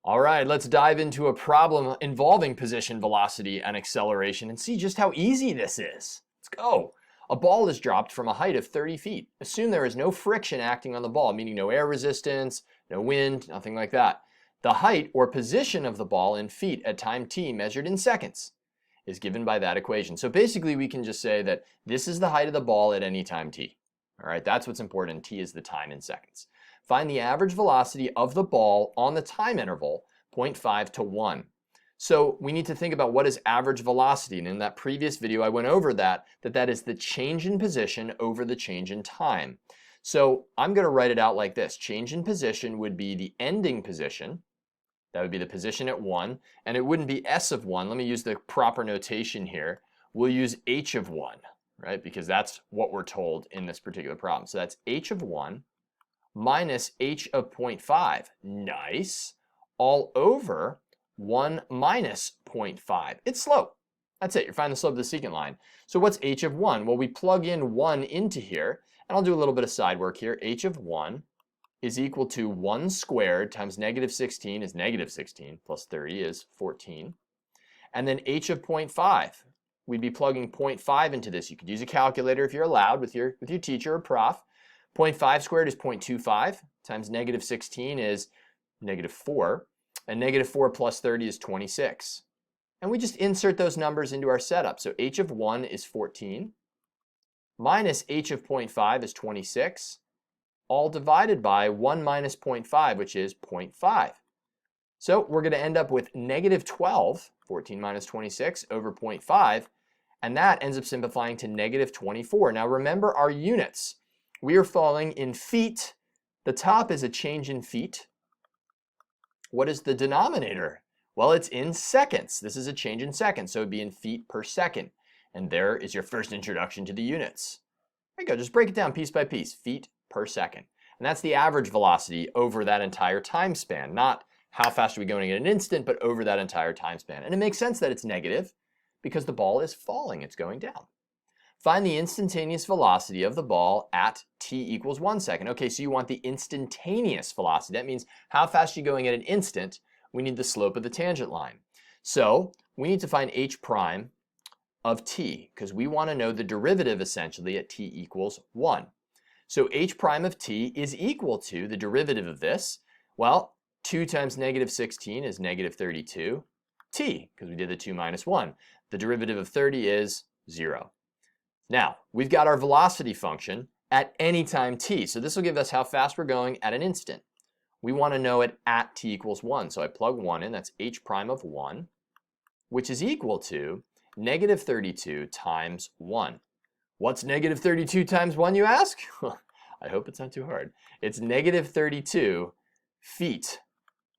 All right, let's dive into a problem involving position, velocity, and acceleration and see just how easy this is. Let's go. A ball is dropped from a height of 30 feet. Assume there is no friction acting on the ball, meaning no air resistance, no wind, nothing like that. The height or position of the ball in feet at time t measured in seconds is given by that equation. So basically we can just say that this is the height of the ball at any time t. All right, that's what's important. T is the time in seconds. Find the average velocity of the ball on the time interval, 0.5 to 1. So we need to think about what is average velocity. And in that previous video, I went over that is the change in position over the change in time. So I'm going to write it out like this. Change in position would be the ending position. That would be the position at 1. And it wouldn't be s of 1. Let me use the proper notation here. We'll use h of 1, right? Because that's what we're told in this particular problem. So that's h of 1 minus h of 0.5, nice, all over 1 minus 0.5. It's slope. That's it. You're finding the slope of the secant line. So what's h of 1? Well, we plug in 1 into here, and I'll do a little bit of side work here. h of 1 is equal to 1 squared times negative 16 is negative 16, plus 30 is 14. And then h of 0.5. We'd be plugging 0.5 into this. You could use a calculator if you're allowed with your teacher or prof. 0.5 squared is 0.25 times negative 16 is negative 4. And negative 4 plus 30 is 26. And we just insert those numbers into our setup. So h of 1 is 14 minus h of 0.5 is 26, all divided by 1 minus 0.5, which is 0.5. So we're going to end up with negative 12, 14 minus 26, over 0.5. And that ends up simplifying to negative 24. Now remember our units. We are falling in feet. The top is a change in feet. What is the denominator? Well, it's in seconds. This is a change in seconds, so it would be in feet per second. And there is your first introduction to the units. There you go, just break it down piece by piece, feet per second. And that's the average velocity over that entire time span, not how fast are we going in an instant, but over that entire time span. And it makes sense that it's negative because the ball is falling, it's going down. Find the instantaneous velocity of the ball at t equals 1 second. Okay, so you want the instantaneous velocity. That means how fast you're going at an instant. We need the slope of the tangent line. So we need to find h prime of t because we want to know the derivative essentially at t equals 1. So h prime of t is equal to the derivative of this. Well, 2 times negative 16 is negative 32 t because we did the 2 minus 1. The derivative of 30 is 0. Now, we've got our velocity function at any time t. So this will give us how fast we're going at an instant. We want to know it at t equals 1. So I plug 1 in. That's h prime of 1, which is equal to negative 32 times 1. What's negative 32 times 1, you ask? I hope it's not too hard. It's negative 32 feet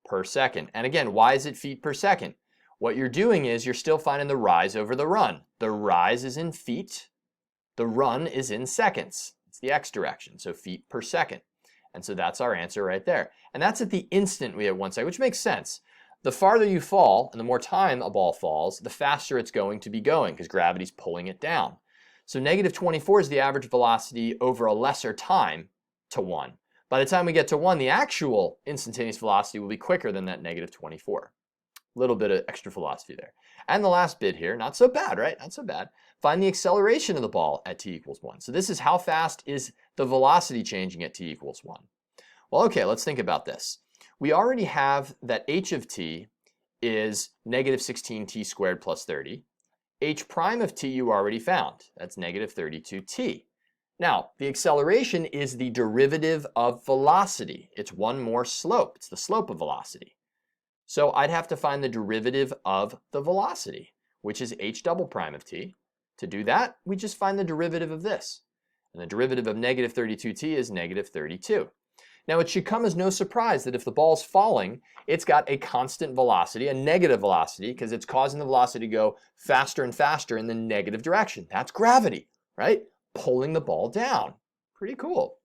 per second. And again, why is it feet per second? What you're doing is you're still finding the rise over the run. The rise is in feet. The run is in seconds. It's the x direction, so feet per second. And so that's our answer right there. And that's at the instant we have 1 second, which makes sense. The farther you fall and the more time a ball falls, the faster it's going to be going because gravity's pulling it down. So negative 24 is the average velocity over a lesser time to 1. By the time we get to 1, the actual instantaneous velocity will be quicker than that negative 24. A little bit of extra philosophy there. And the last bit here, not so bad, right? Not so bad. Find the acceleration of the ball at t equals 1. So this is how fast is the velocity changing at t equals 1. Well, okay, let's think about this. We already have that h of t is negative 16t squared plus 30. H prime of t you already found. That's negative 32t. Now, the acceleration is the derivative of velocity. It's one more slope. It's the slope of velocity. So I'd have to find the derivative of the velocity, which is h double prime of t. To do that, we just find the derivative of this. And the derivative of negative 32t is negative 32. Now it should come as no surprise that if the ball's falling, it's got a constant velocity, a negative velocity, because it's causing the velocity to go faster and faster in the negative direction. That's gravity, right? Pulling the ball down. Pretty cool.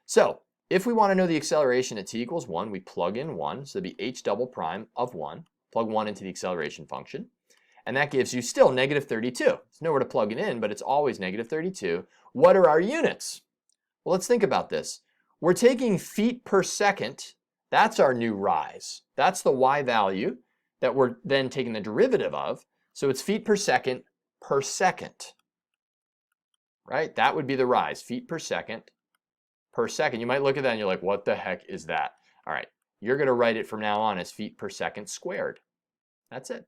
So if we want to know the acceleration at t equals 1, we plug in 1, so it'd be h double prime of 1. Plug 1 into the acceleration function. And that gives you still negative 32. There's nowhere to plug it in, but it's always negative 32. What are our units? Well, let's think about this. We're taking feet per second That's our new rise. That's the y value that we're then taking the derivative of. So it's feet per second, right? That would be the rise, feet per second. You might look at that and you're like, what the heck is that? All right, you're going to write it from now on as feet per second squared. That's it.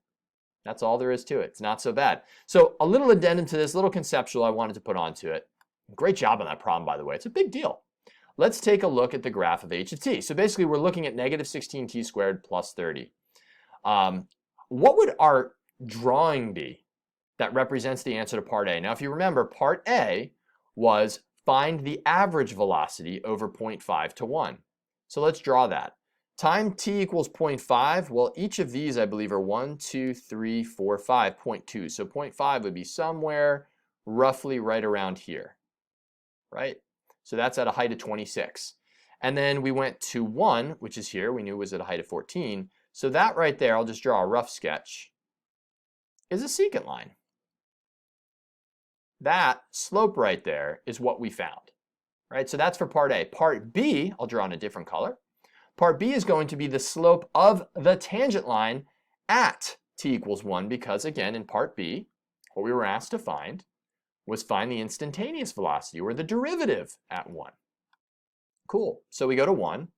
That's all there is to it. It's not so bad. So a little addendum to this, little conceptual I wanted to put onto it. Great job on that problem, by the way. It's a big deal. Let's take a look at the graph of h of t. So basically, we're looking at negative 16t squared plus 30. What would our drawing be that represents the answer to part A? Now, if you remember, part A was find the average velocity over 0.5 to 1. So let's draw that. Time t equals 0.5, well, each of these, I believe, are 1, 2, 3, 4, 5, 0.2. So 0.5 would be somewhere roughly right around here, right? So that's at a height of 26. And then we went to 1, which is here. We knew it was at a height of 14. So that right there, I'll just draw a rough sketch, is a secant line. That slope right there is what we found, right? So that's for part A. Part B, I'll draw in a different color. Part B is going to be the slope of the tangent line at t equals 1 because, again, in part B, what we were asked to find was find the instantaneous velocity, or the derivative at 1. Cool. So we go to 1,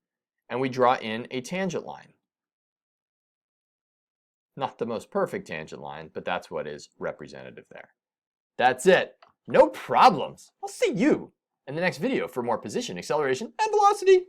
and we draw in a tangent line. Not the most perfect tangent line, but that's what is representative there. That's it. No problems. I'll see you in the next video for more position, acceleration, and velocity.